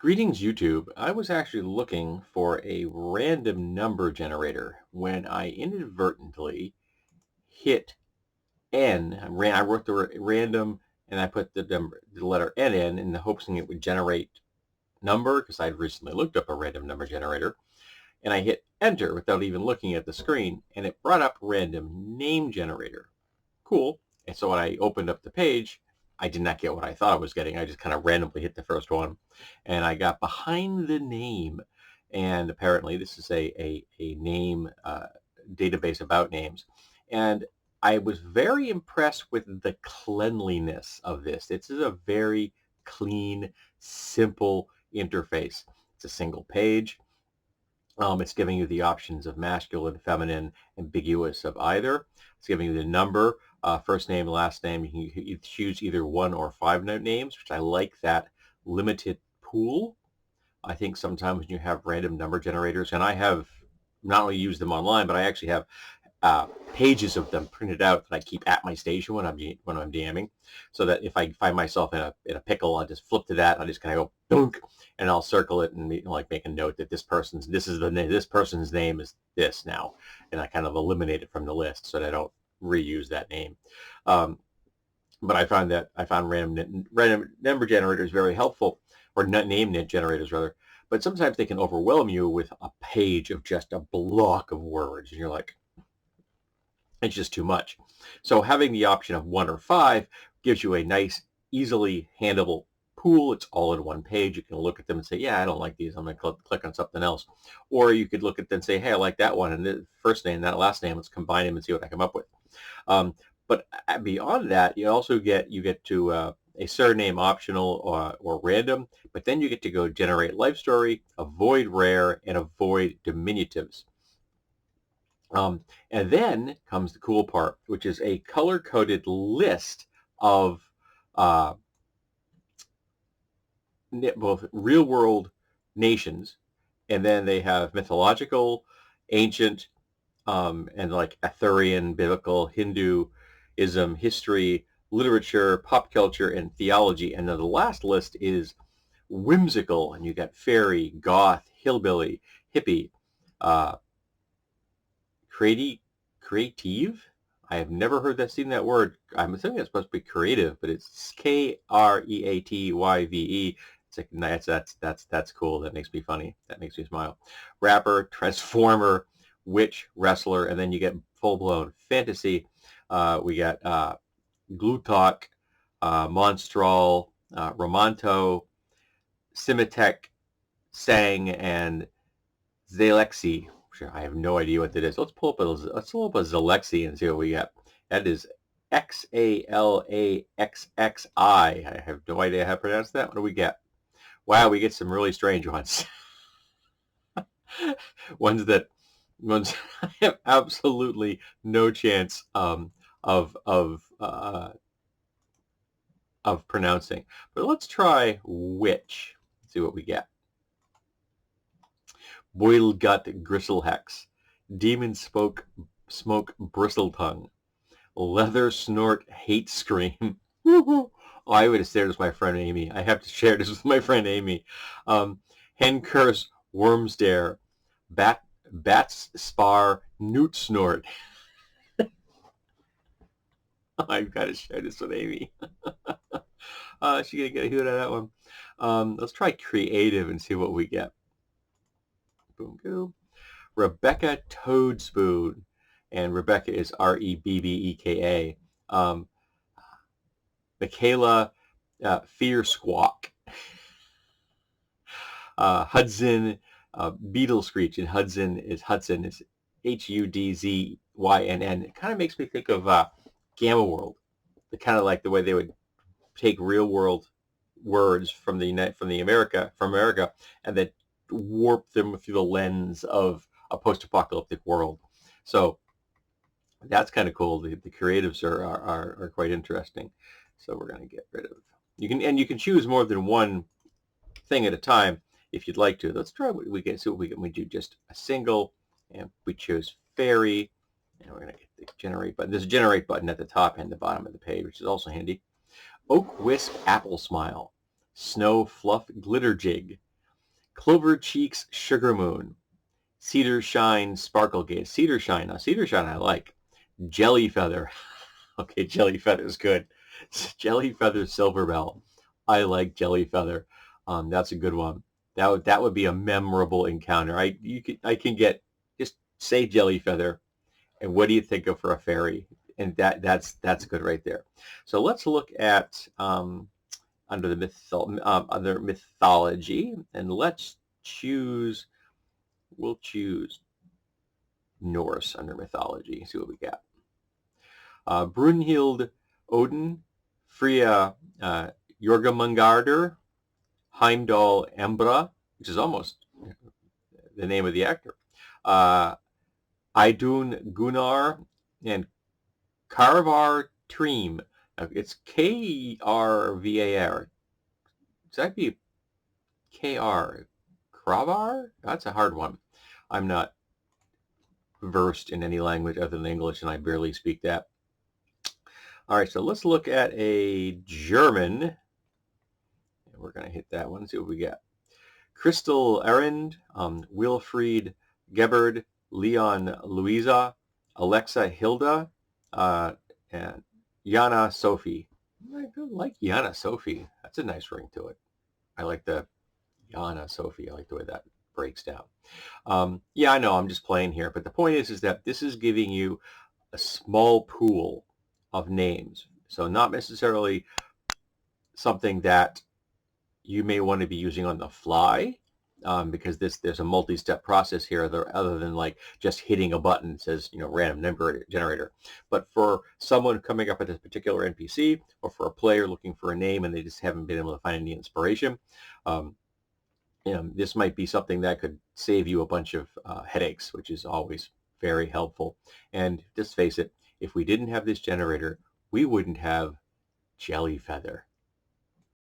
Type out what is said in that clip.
Greetings, YouTube. I was actually looking for a random number generator when I inadvertently hit N. I wrote the random and I put the letter N in the hopes that it would generate number because I'd recently looked up a random number generator. And I hit enter without even looking at the screen and it brought up random name generator. Cool. And so when I opened up the page, I did not get what I thought I was getting. I just kind of randomly hit the first one and I got behind the name. And apparently this is a name database about names. And I was very impressed with the cleanliness of this. This is a very clean, simple interface. It's a single page. It's giving you the options of masculine, feminine, ambiguous of either. It's giving you the number, first name, last name. You can choose either 1 or 5 names, which I like that limited pool. I think sometimes when you have random number generators, and I have not only used them online, but I actually have pages of them printed out that I keep at my station when I'm DMing, so that if I find myself in a pickle, I'll just flip to that. I'll just kind of go dunk, and I'll circle it and make a note that this person's name is this now, and I kind of eliminate it from the list so that I don't reuse that name. But I found random number generators very helpful, or name generators rather. But sometimes they can overwhelm you with a page of just a block of words, and you're like, it's just too much. So having the option of 1 or 5 gives you a nice, easily handleable pool. It's all in one page. You can look at them and say, yeah, I don't like these. I'm going to click on something else. Or you could look at them and say, hey, I like that one. And the first name, that last name, let's combine them and see what I come up with. But beyond that, you also get to a surname optional or random, but then you get to go generate life story, avoid rare, and avoid diminutives. And then comes the cool part, which is a color-coded list of both real-world nations, and then they have mythological, ancient, and like Arthurian, biblical, Hinduism, history, literature, pop culture, and theology. And then the last list is whimsical, and you got fairy, goth, hillbilly, hippie, creative. I have never seen that word. I'm assuming it's supposed to be creative, but it's Kreatyve. It's like that's cool. That makes me funny. That makes me smile. Rapper, transformer, witch, wrestler, and then you get full-blown fantasy. We got Glutok, Monstral, Romanto, Simitek, Sang, and Zalexi. I have no idea what that is. Let's pull up a Zalexi and see what we got. That is Xalaxxi. I have no idea how to pronounce that. What do we get? Wow, we get some really strange ones. ones I have absolutely no chance of pronouncing. But let's try witch. See what we get. Boiled gut gristle-hex, demon smoke bristle tongue, leather snort hate scream. Oh, I would have shared this with my friend Amy. I have to share this with my friend Amy. Hen curse worm stare, bats spar newt snort. I've got to share this with Amy. She's gonna get a hoot out of that one. Let's try creative and see what we get. Boom, boom. Rebecca Toadspoon, and Rebecca is Rebbeka. Michaela Fear Squawk. Hudson Beetle Screech, and Hudson is Hudzyn. It kind of makes me think of Gamma World. The kind of like the way they would take real world words from America, and then warp them through the lens of a post-apocalyptic world. So that's kind of cool. The creatives are quite interesting. So we're going to get rid of. You can choose more than one thing at a time if you'd like to. Let's try what we get. See what we get. We do just a single, and we choose fairy, and we're going to get the generate button. There's a generate button at the top and the bottom of the page, which is also handy. Oak wisp apple smile, snow fluff glitter jig, Clover Cheeks Sugar Moon. Cedar Shine Sparkle Gaze. Cedar Shine. Now, Cedar Shine I like. Jelly Feather. Okay, Jelly Feather is good. Jelly Feather Silver Bell. I like Jelly Feather. That's a good one. That would be a memorable encounter. I can get, just say Jelly Feather, and what do you think of for a fairy? And that's good right there. So let's look at under mythology, and let's choose. We'll choose Norse under mythology. See what we got. Brunhild Odin, Freya Jormungarder, Heimdall Embra, which is almost the name of the actor, Idun Gunnar, and Karvar Treem. It's Krvar. Does that be Kr? Kravar? That's a hard one. I'm not versed in any language other than English, and I barely speak that. All right, so let's look at a German. We're going to hit that one, see what we got. Crystal Erend, Wilfried Geberd, Leon Louisa, Alexa Hilda, and Jana Sophie. I like Jana Sophie. That's a nice ring to it. I like the Jana Sophie. I like the way that breaks down. Yeah, I know I'm just playing here, but the point is that this is giving you a small pool of names. So not necessarily something that you may want to be using on the fly, because there's a multi-step process here other than like just hitting a button that says, random number generator. But for someone coming up with this particular NPC, or for a player looking for a name and they just haven't been able to find any inspiration, this might be something that could save you a bunch of headaches, which is always very helpful. And just face it, if we didn't have this generator, we wouldn't have Jelly Feather.